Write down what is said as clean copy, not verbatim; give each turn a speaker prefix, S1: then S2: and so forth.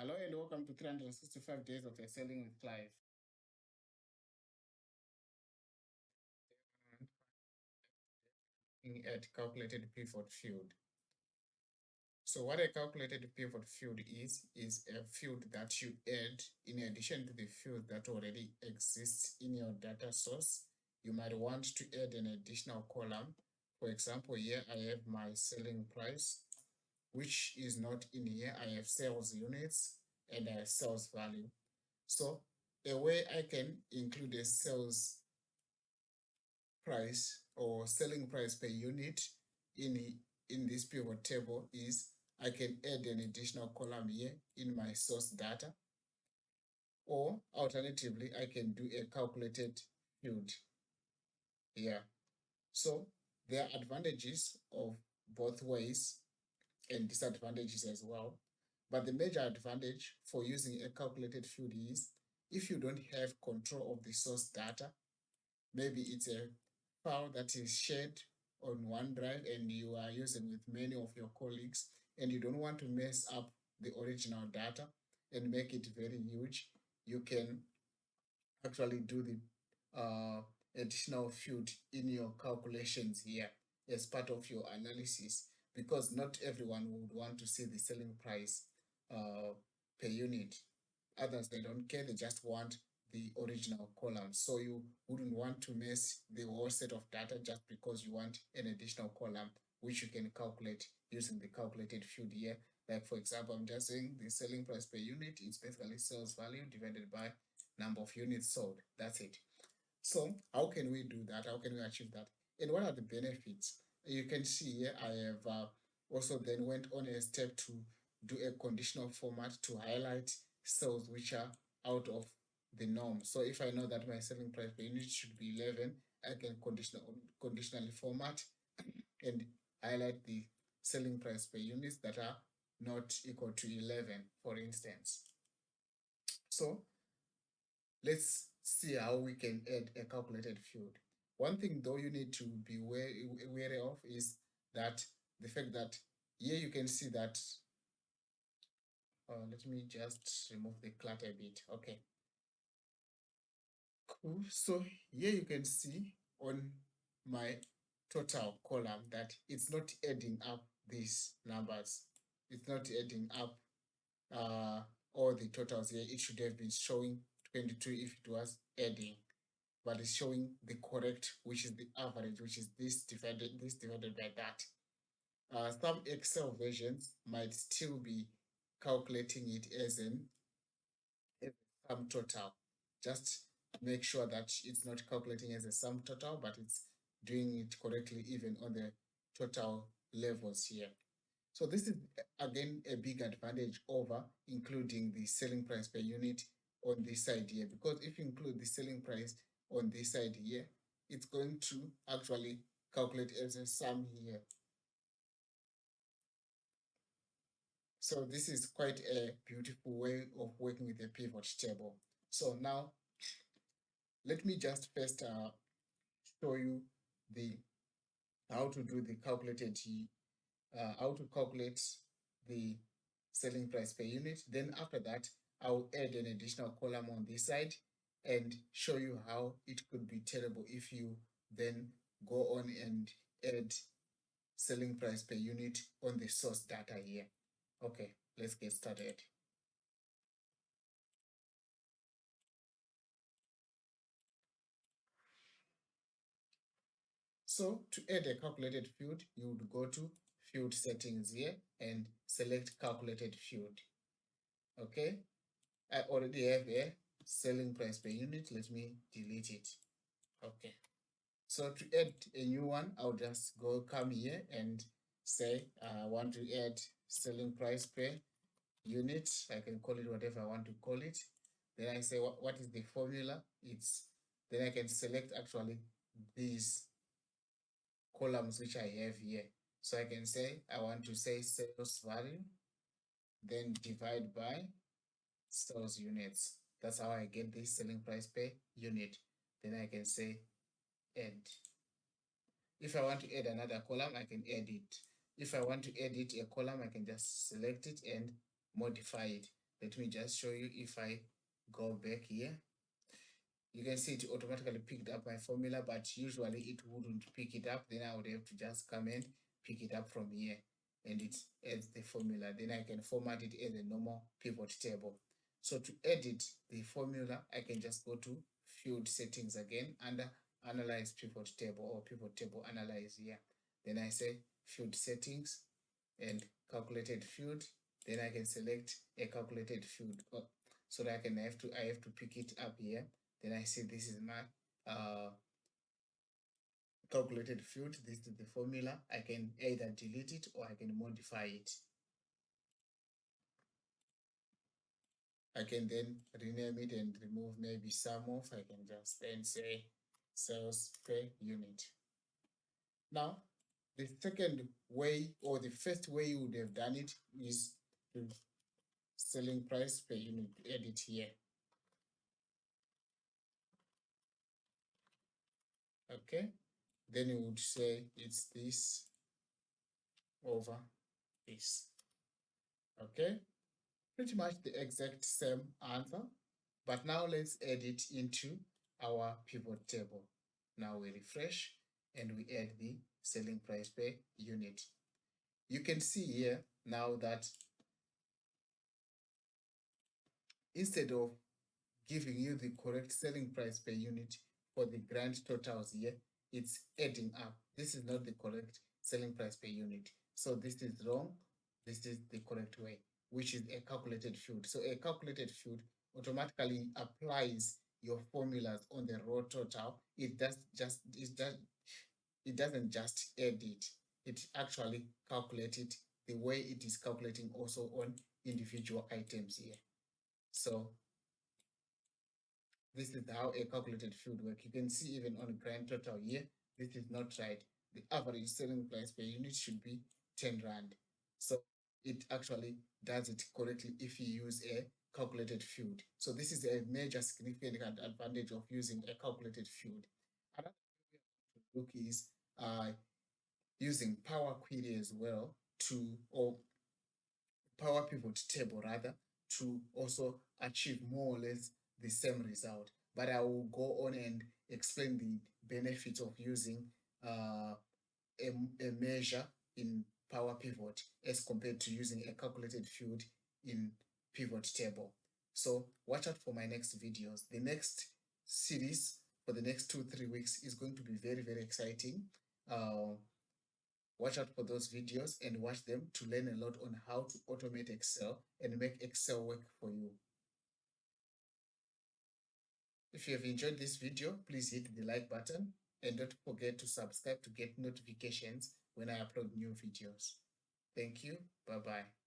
S1: Hello and welcome to 365 Days of Excelling with Clive. Looking at calculated pivot field. So what a calculated pivot field is a field that you add in addition to the field that already exists in your data source. You might want to add an additional column. For example, here I have my selling price, which is not in here. I have sales units and I have sales value. So a way I can include a sales price or selling price per unit in this pivot table is I can add an additional column here in my source data, or alternatively I can do a calculated field here. So there are advantages of both ways and disadvantages as well. But the major advantage for using a calculated field is if you don't have control of the source data, maybe it's a file that is shared on OneDrive and you are using with many of your colleagues and you don't want to mess up the original data and make it very huge, you can actually do the additional field in your calculations here as part of your analysis, because not everyone would want to see the selling price per unit. Others, they don't care, they just want the original column. So you wouldn't want to mess the whole set of data just because you want an additional column, which you can calculate using the calculated field here. Like for example, I'm just saying the selling price per unit is basically sales value divided by number of units sold. That's it. So how can we do that? How can we achieve that? And what are the benefits? You can see here I have also then went on a step to do a conditional format to highlight cells which are out of the norm. So if I know that my selling price per unit should be 11, I can conditionally format and highlight the selling price per units that are not equal to 11, for instance. So let's see how we can add a calculated field. One thing though you need to be wary of is that the fact that here you can see that, let me just remove the clutter a bit. Okay, cool. So here you can see on my total column that it's not adding up these numbers. It's not adding up all the totals here. It should have been showing 22 if it was adding, but it's showing the correct, which is the average, which is this divided by that. Some Excel versions might still be calculating it as a sum total. Just make sure that it's not calculating as a sum total, but it's doing it correctly even on the total levels here. So this is again a big advantage over including the selling price per unit on this side here, because if you include the selling price on this side here, it's going to actually calculate as a sum here. So this is quite a beautiful way of working with a pivot table. So now let me just first show you the how to do the calculated how to calculate the selling price per unit. Then after that, I'll add an additional column on this side and show you how it could be terrible if you then go on and add selling price per unit on the source data here. Okay, let's get started. So to add a calculated field, you would go to field settings here and select calculated field. Okay, I already have a selling price per unit. Let me delete it. Okay, so to add a new one, I'll just come here and say I want to add selling price per unit. I can call it whatever I want to call it. Then I say what is the formula? Then I can select actually these columns which I have here. So I can say I want to say sales value, then divide by sales units. That's how I get this selling price per unit. Then I can say add. If I want to add another column, I can add it. If I want to edit a column, I can just select it and modify it. Let me just show you. If I go back here, you can see it automatically picked up my formula, but usually it wouldn't pick it up. Then I would have to just come and pick it up from here, and it adds the formula. Then I can format it as a normal pivot table. So to edit the formula, I can just go to field settings again under analyze pivot table or pivot table analyze here. Then I say field settings and calculated field. Then I can select a calculated field, so that I have to pick it up here. Then I see this is my calculated field. This is the formula. I can either delete it or I can modify it. I can then rename it and remove maybe some of. I can just then say sales per unit. Now, the second way, or the first way you would have done it, is to selling price per unit. Edit here. Okay, then you would say it's this over this. Okay, pretty much the exact same answer, but now let's add it into our pivot table. Now we refresh and we add the selling price per unit. You can see here now that instead of giving you the correct selling price per unit for the grand totals here, it's adding up. This is not the correct selling price per unit. So this is wrong. This is the correct way, which is a calculated field. So a calculated field automatically applies your formulas on the raw total. It doesn't just add it. It actually calculates it the way it is calculating also on individual items here. So this is how a calculated field work. You can see even on grand total here, this is not right. The average selling price per unit should be 10 Rand. So it actually does it correctly if you use a calculated field. So this is a major significant advantage of using a calculated field. Another look is using Power Query as well or Power Pivot table rather, to also achieve more or less the same result. But I will go on and explain the benefits of using a measure in Power Pivot as compared to using a calculated field in Pivot table. So watch out for my next videos. The next series for the next 2-3 weeks is going to be very, very exciting. Watch out for those videos and watch them to learn a lot on how to automate Excel and make Excel work for you. If you have enjoyed this video, please hit the like button and don't forget to subscribe to get notifications when I upload new videos. Thank you. Bye-bye.